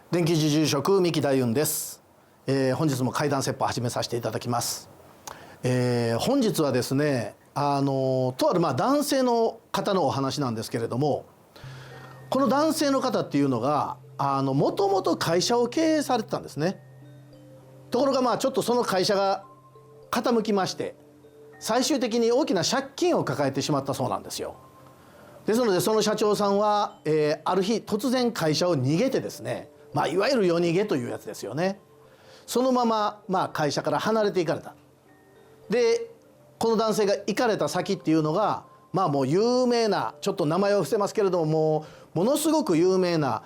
電気自住職三木大雲です。本日も怪談説法を始めさせていただきます。本日はですね、とある男性の方のお話なんですけれども、この男性の方っていうのがもともと会社を経営されてたんですね。ところがちょっとその会社が傾きまして、最終的に大きな借金を抱えてしまったそうなんですよ。ですのでその社長さんは、ある日突然会社を逃げてですね、いわゆる夜逃げというやつですよね。そのまま、会社から離れていかれた。でこの男性が行かれた先っていうのがもう有名な、ちょっと名前を伏せますけれども、ものすごく有名な、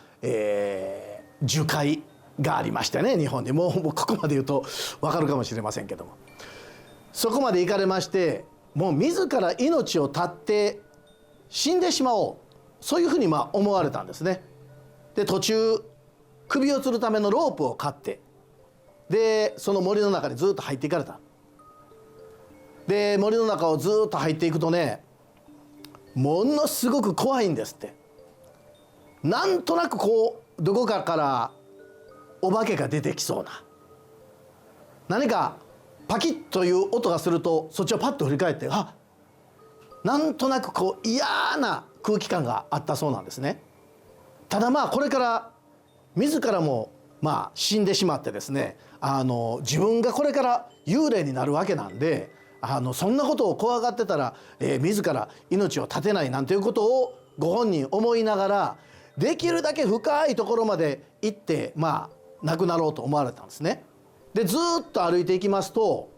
樹海がありましてね、日本でもうここまで言うと分かるかもしれませんけども、そこまで行かれまして、もう自ら命を絶って死んでしまおう、そういうふうに思われたんですね。で途中首を吊るためのロープを買って、でその森の中にずっと入っていかれた。で森の中をずっと入っていくとね、ものすごく怖いんですって。なんとなくどこかからお化けが出てきそうな、何かパキッという音がするとそっちをパッと振り返って、なんとなく嫌な空気感があったそうなんですね。ただこれから自らも死んでしまってですね、自分がこれから幽霊になるわけなんで、そんなことを怖がってたら、自ら命を絶てないなんていうことをご本人思いながら、できるだけ深いところまで行って亡くなろうと思われたんですね。でずっと歩いていきますと、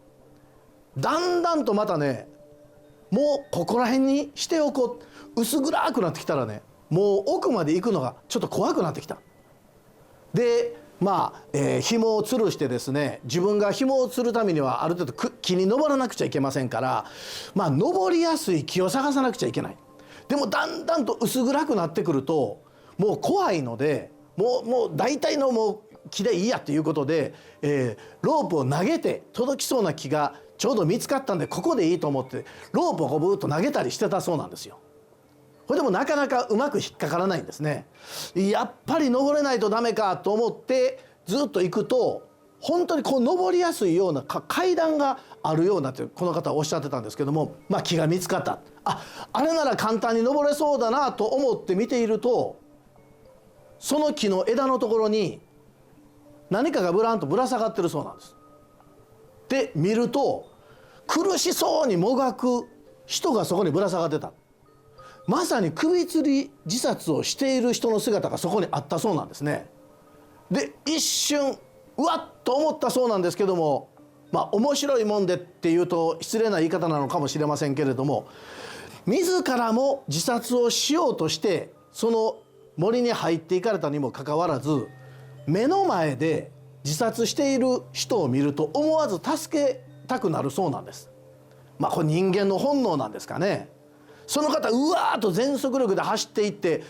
だんだんとまたね、もうここら辺にしておこう、薄暗くなってきたらね、もう奥まで行くのがちょっと怖くなってきた。で紐を吊るしてですね、自分が紐を吊るためにはある程度木に登らなくちゃいけませんから、登りやすい木を探さなくちゃいけない。でもだんだんと薄暗くなってくるともう怖いので、もう大体の木でいいやっていうことで、ロープを投げて届きそうな木がちょうど見つかったんで、ここでいいと思ってロープをブーッと投げたりしてたそうなんですよ。これでもなかなかうまく引っかからないんですね。やっぱり登れないとダメかと思ってずっと行くと、本当に登りやすいような階段があるようなってこの方はおっしゃってたんですけども、木が見つかった。あれなら簡単に登れそうだなと思って見ていると、その木の枝のところに何かがブランとぶら下がってるそうなんです。で見ると、苦しそうにもがく人がそこにぶら下がってた。まさに首吊り自殺をしている人の姿がそこにあったそうなんですね。で一瞬うわっと思ったそうなんですけども、面白いもんでっていうと失礼な言い方なのかもしれませんけれども、自らも自殺をしようとしてその森に入っていかれたにもかかわらず、目の前で自殺している人を見ると思わず助けたくなるそうなんです。これ人間の本能なんですかね。その方うわーっと全速力で走っていって、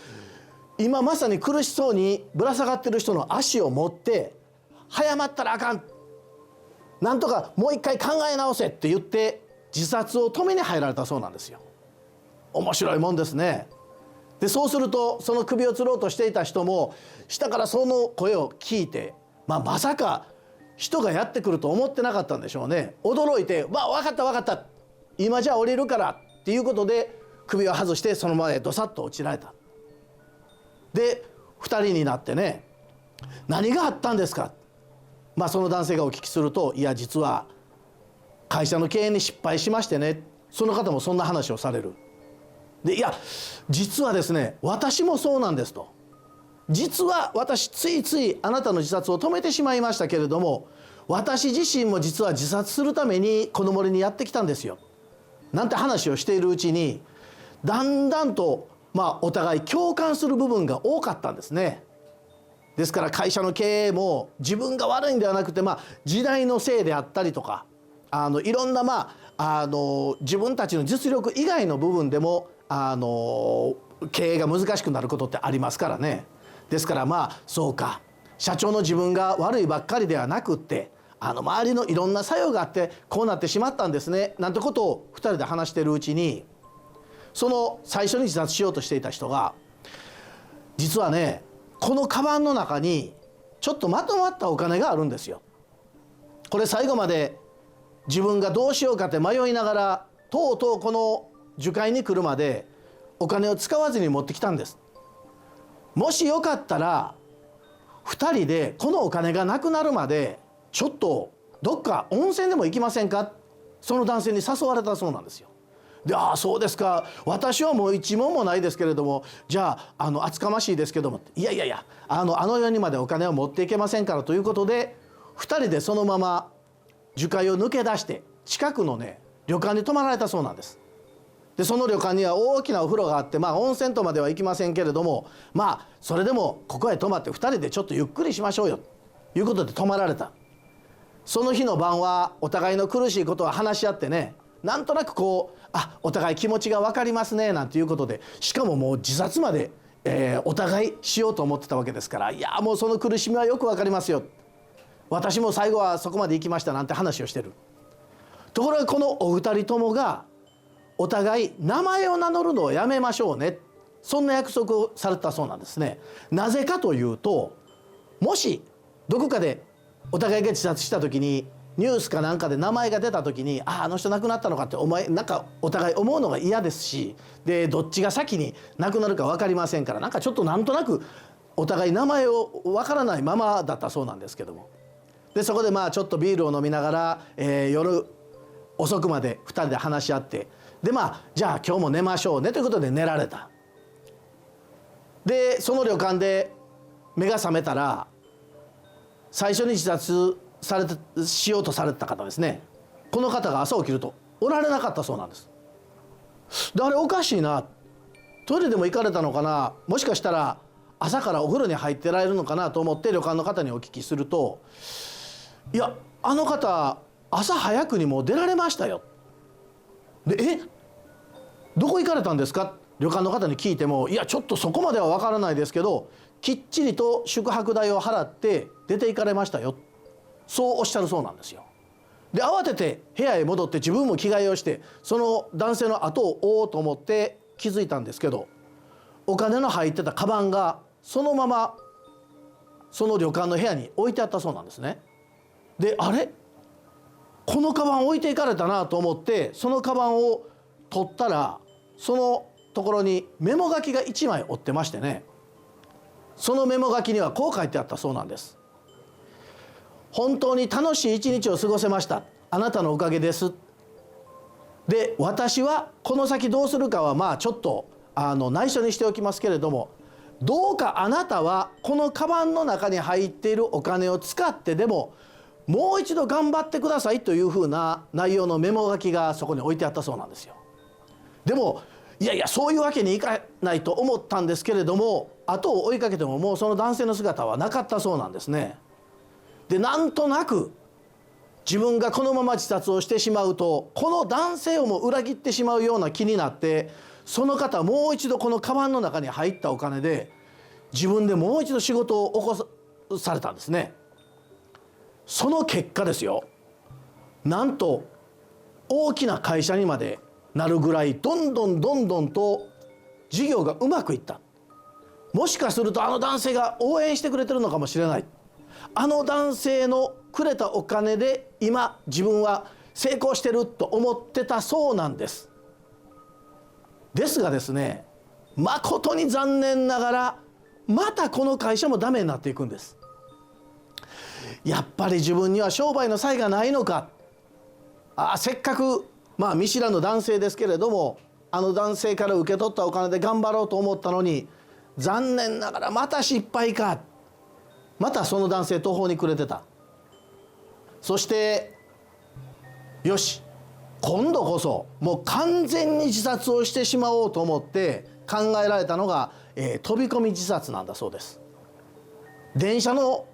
今まさに苦しそうにぶら下がってる人の足を持って、早まったらあかん、なんとかもう一回考え直せって言って自殺を止めに入られたそうなんですよ。面白いもんですね。でそうするとその首を吊ろうとしていた人も下からその声を聞いて、まさか人がやってくると思ってなかったんでしょうね。驚いて「分かった分かった、今じゃあ降りるから」っていうことで首を外してそのままどさっと落ちられた。で2人になってね、何があったんですか。その男性がお聞きすると、いや実は会社の経営に失敗しましてね。その方もそんな話をされる。でいや実はですね、私もそうなんですと。実は私ついついあなたの自殺を止めてしまいましたけれども、私自身も実は自殺するためにこの森にやってきたんですよ、なんて話をしているうちに、だんだんとお互い共感する部分が多かったんですね。ですから会社の経営も自分が悪いんではなくて、時代のせいであったりとか、いろんな自分たちの実力以外の部分でも経営が難しくなることってありますからね。ですからそうか、社長の自分が悪いばっかりではなくって、周りのいろんな作用があってこうなってしまったんですね、なんてことを2人で話しているうちに、その最初に自殺しようとしていた人が、実はねこのカバンの中にちょっとまとまったお金があるんですよ。これ最後まで自分がどうしようかって迷いながら、とうとうこの樹海に来るまでお金を使わずに持ってきたんです。もしよかったら2人でこのお金がなくなるまでちょっとどっか温泉でも行きませんか、その男性に誘われたそうなんですよ。で、ああそうですか、私はもう一文もないですけれども、じゃあ厚かましいですけども、いやいやいや、あの世にまでお金を持っていけませんからということで、2人でそのまま樹海を抜け出して近くのね旅館に泊まられたそうなんです。でその旅館には大きなお風呂があって、温泉とまでは行きませんけれども、それでもここへ泊まって2人でちょっとゆっくりしましょうよということで泊まられた。その日の晩はお互いの苦しいことを話し合ってね、なんとなくこうお互い気持ちが分かりますねなんていうことで、しかももう自殺まで、お互いしようと思ってたわけですから、いやもうその苦しみはよく分かりますよ、私も最後はそこまで行きましたなんて話をしてる。ところがこのお二人ともがお互い名前を名乗るのをやめましょうね、そんな約束をされたそうなんですね。なぜかというと、もしどこかでお互いが自殺した時にニュースかなんかで名前が出た時に、あの人亡くなったのかってなんかお互い思うのが嫌ですし、でどっちが先に亡くなるか分かりませんから、なんかちょっとなんとなくお互い名前を分からないままだったそうなんですけども、でそこでちょっとビールを飲みながら、夜遅くまで2人で話し合って、でじゃあ今日も寝ましょうねということで寝られた。でその旅館で目が覚めたら、最初に自殺しようとされてた方ですね、この方が朝起きるとおられなかったそうなんです。であれおかしいな、トイレでも行かれたのかな、もしかしたら朝からお風呂に入ってられるのかなと思って旅館の方にお聞きすると、いやあの方朝早くにもう出られましたよ。でどこ行かれたんですか、旅館の方に聞いても、いやちょっとそこまでは分からないですけど、きっちりと宿泊代を払って出て行かれましたよ、そうおっしゃるそうなんですよ。で慌てて部屋へ戻って自分も着替えをして、その男性の後を追おうと思って気づいたんですけど、お金の入ってたカバンがそのままその旅館の部屋に置いてあったそうなんですね。であれ、このカバン置いていかれたなと思って、そのカバンを取ったら、そのところにメモ書きが1枚折ってましてね、そのメモ書きにはこう書いてあったそうなんです。本当に楽しい一日を過ごせました、あなたのおかげです。で私はこの先どうするかはちょっと内緒にしておきますけれども、どうかあなたはこのカバンの中に入っているお金を使ってでももう一度頑張ってくださいというふうな内容のメモ書きがそこに置いてあったそうなんですよ。でもいやいやそういうわけにいかないと思ったんですけれども、後を追いかけてももうその男性の姿はなかったそうなんですね。でなんとなく自分がこのまま自殺をしてしまうと、この男性をも裏切ってしまうような気になって、その方もう一度このカバンの中に入ったお金で自分でもう一度仕事を起こされたんですね。その結果ですよ、なんと大きな会社にまでなるぐらいどんどんと事業がうまくいった。もしかするとあの男性が応援してくれてるのかもしれない。あの男性のくれたお金で今自分は成功してると思ってたそうなんです。ですがですね、誠に残念ながらまたこの会社もダメになっていくんです。やっぱり自分には商売の才がないのか、せっかく見知らぬ男性ですけれども、あの男性から受け取ったお金で頑張ろうと思ったのに、残念ながらまた失敗か、またその男性途方に暮れてた。そしてよし今度こそもう完全に自殺をしてしまおうと思って考えられたのが、飛び込み自殺なんだそうです。電車の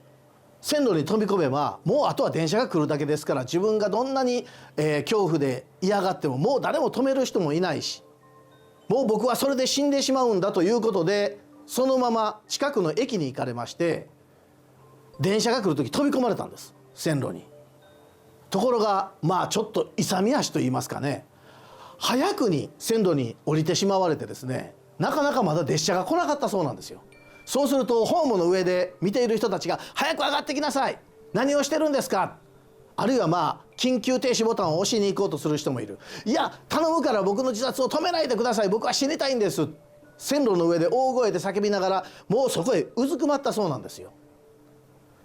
線路に飛び込めばもうあとは電車が来るだけですから、自分がどんなに、恐怖で嫌がってももう誰も止める人もいないし、もう僕はそれで死んでしまうんだということで、そのまま近くの駅に行かれまして、電車が来る時飛び込まれたんです、線路に。ところがちょっと勇み足といいますかね、早くに線路に降りてしまわれてですね、なかなかまだ列車が来なかったそうなんですよ。そうするとホームの上で見ている人たちが早く上がってきなさい、何をしてるんですか、あるいは緊急停止ボタンを押しに行こうとする人もいる。いや頼むから僕の自殺を止めないでください、僕は死にたいんです。線路の上で大声で叫びながらもうそこへうずくまったそうなんですよ。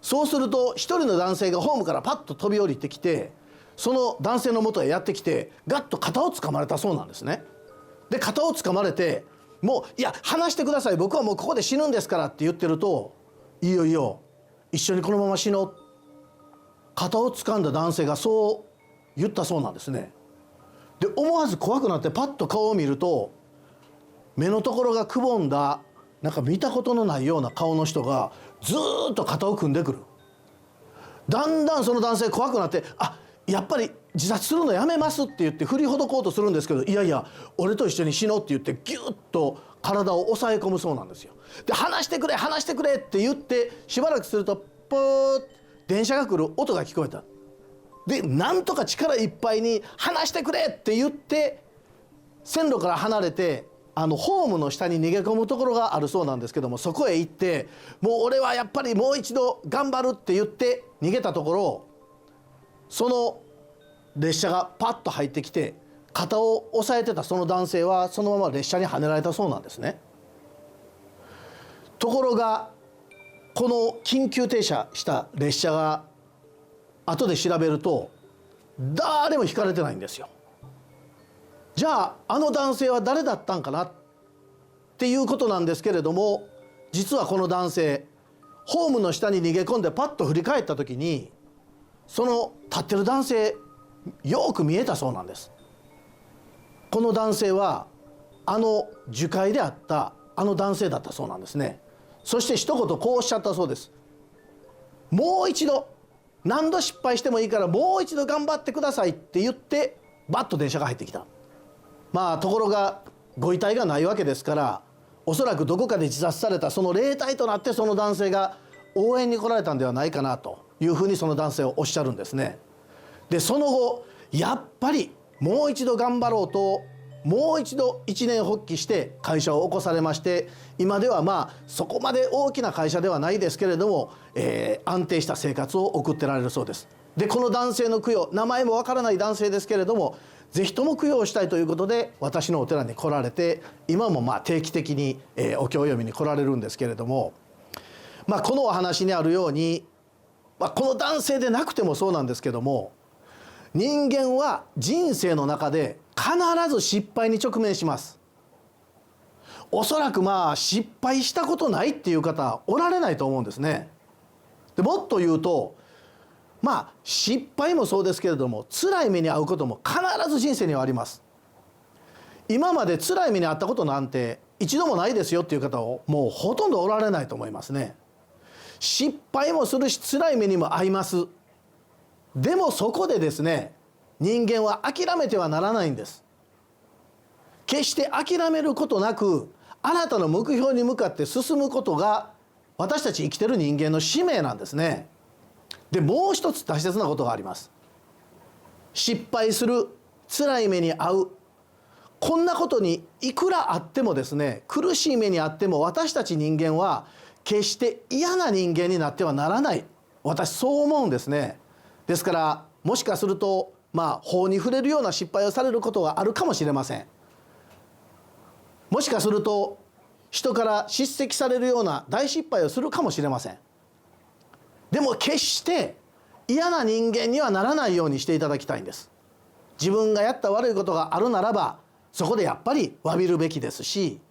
そうすると一人の男性がホームからパッと飛び降りてきて、その男性の元へやってきてガッと肩をつかまれたそうなんですね。で肩をつかまれて、もういや話してください、僕はもうここで死ぬんですからって言ってると、いいよいいよ一緒にこのまま死のう、肩を掴んだ男性がそう言ったそうなんですね。で思わず怖くなってパッと顔を見ると、目のところがくぼんだなんか見たことのないような顔の人がずーっと肩を組んでくる。だんだんその男性怖くなって、やっぱり自殺するのやめますって言って振りほどこうとするんですけど、いやいや俺と一緒に死のうって言ってギュッと体を押さえ込むそうなんですよ。で話してくれ話してくれって言ってしばらくするとポーッ電車が来る音が聞こえた。でなんとか力いっぱいに話してくれって言って線路から離れてホームの下に逃げ込むところがあるそうなんですけども、そこへ行ってもう俺はやっぱりもう一度頑張るって言って逃げたところ、その列車がパッと入ってきて肩を押さえてたその男性はそのまま列車にはねられたそうなんですね。ところがこの緊急停車した列車が後で調べると誰もひかれてないんですよ。じゃああの男性は誰だったんかなっていうことなんですけれども、実はこの男性ホームの下に逃げ込んでパッと振り返った時にその立ってる男性よく見えたそうなんです。この男性は樹海であった男性だったそうなんですね。そして一言こうおっしゃったそうです。もう一度何度失敗してもいいからもう一度頑張ってくださいって言ってバッと電車が入ってきた。ところがご遺体がないわけですから、おそらくどこかで自殺されたその霊体となってその男性が応援に来られたんではないかなというふうにその男性はおっしゃるんですね。でその後やっぱりもう一度頑張ろうともう一度一念発起して会社を起こされまして、今ではそこまで大きな会社ではないですけれども、安定した生活を送ってられるそうです。でこの男性の供養、名前もわからない男性ですけれども、ぜひとも供養したいということで私のお寺に来られて、今も定期的にお経を読みに来られるんですけれども、このお話にあるように、この男性でなくてもそうなんですけども、人間は人生の中で必ず失敗に直面します。おそらく失敗したことないっていう方おられないと思うんですね。でもっと言うと失敗もそうですけれども辛い目に遭うことも必ず人生にはあります。今まで辛い目に遭ったことなんて一度もないですよっていう方をもうほとんどおられないと思いますね。失敗もするし辛い目にも遭います。でもそこでですね、人間は諦めてはならないんです。決して諦めることなくあなたの目標に向かって進むことが私たち生きてる人間の使命なんですね。でもう一つ大切なことがあります。失敗する、辛い目に遭う、こんなことにいくらあってもですね、苦しい目にあっても私たち人間は決して嫌な人間になってはならない、私そう思うんですね。ですからもしかすると法に触れるような失敗をされることがあるかもしれません。もしかすると人から叱責されるような大失敗をするかもしれません。でも決して嫌な人間にはならないようにしていただきたいんです。自分がやった悪いことがあるならばそこでやっぱり詫びるべきですし、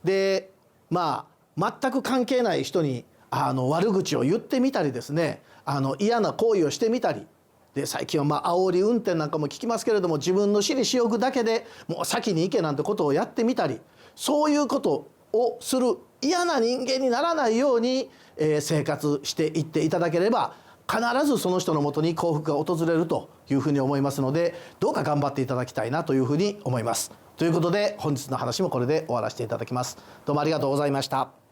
で全く関係ない人に悪口を言ってみたりですね、嫌な行為をしてみたりで、最近は煽り運転なんかも聞きますけれども、自分の私利私欲だけでもう先に行けなんてことをやってみたり、そういうことをする嫌な人間にならないように生活していっていただければ必ずその人のもとに幸福が訪れるというふうに思いますので、どうか頑張っていただきたいなというふうに思います。ということで本日の話もこれで終わらせていただきます。どうもありがとうございました。